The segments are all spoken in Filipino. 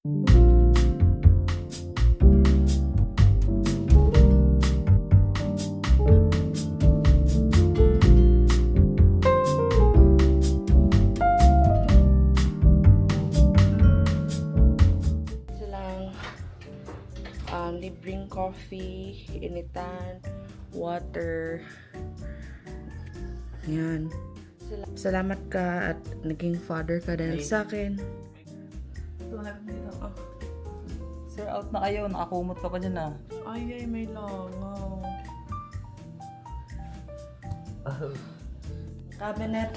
Libreng coffee, initan, water. Yan. Salamat ka at naging father ka dahil sa akin. Oh. Sir, out na kayo. Nakakumot ka pa dyan ah. Ay, may langaw. Cabinet.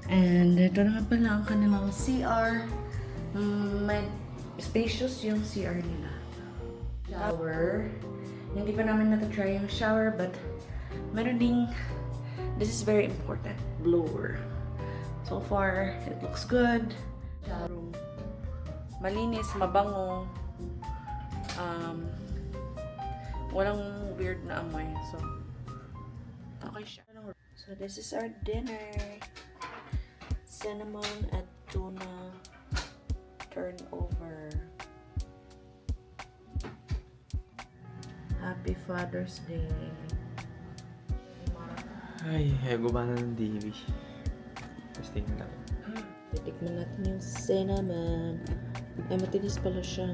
And ito na nga pala ang kanilang CR. May spacious yung CR nila. Shower. Hindi pa namin natatry yung shower, but meron ding, this is very important, blower. So far, it looks good. Room. Malinis, mabango. Walang weird na amoy. So, okay siya. So, this is our dinner. Cinnamon at tuna turnover. Happy Father's Day. Ay, gumana ng TV. Tapos tingnan natin. Titikman natin yung cinnamon. Ay, matigas pala siya.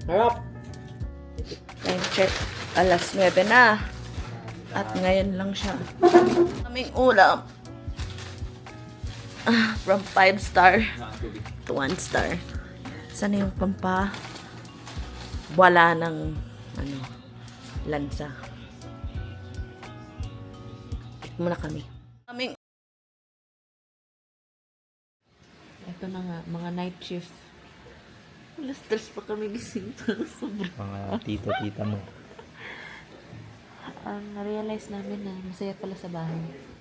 Harap! Time check. Alas 9 na. At ngayon lang siya. Aming ulam. From 5 star to 1 star. Sana yung pampa wala ng lansa. Muna kami. Ito na nga, mga night shift. Alas 3 pa kami gising. Mga tita-tita mo. Na-realize namin na masaya pala sa bahay.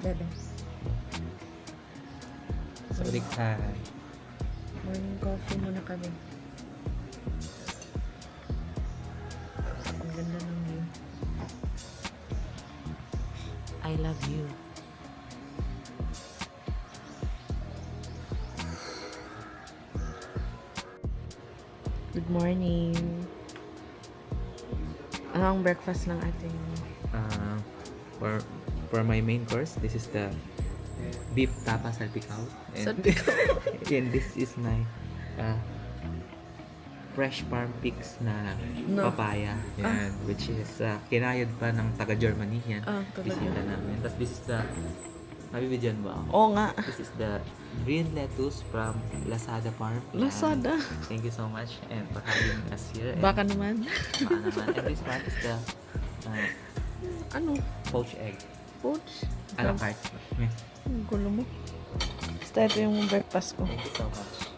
Bebe. Sorry ka. Morning coffee muna kami. Ang ganda ng view. I love you. Good morning. Ano ang breakfast ng ating? For my main course, this is the beef tapa salpicao. And, and this is my fresh farm picks na papaya. Yan, which is kinayod pa ng taga-Germany. Yan, bisita namin. Tapos this is the, mabibigyan ba ako? Oo nga. This is the green lettuce from Lazada Farm. Yan. Lazada. Thank you so much and for having us here. And, Baka naman. baka naman. And this one is the Ano? poached egg. Foods? A la carte. Ang gulo mo. Basta ito yung breakfast ko. Thank you so much.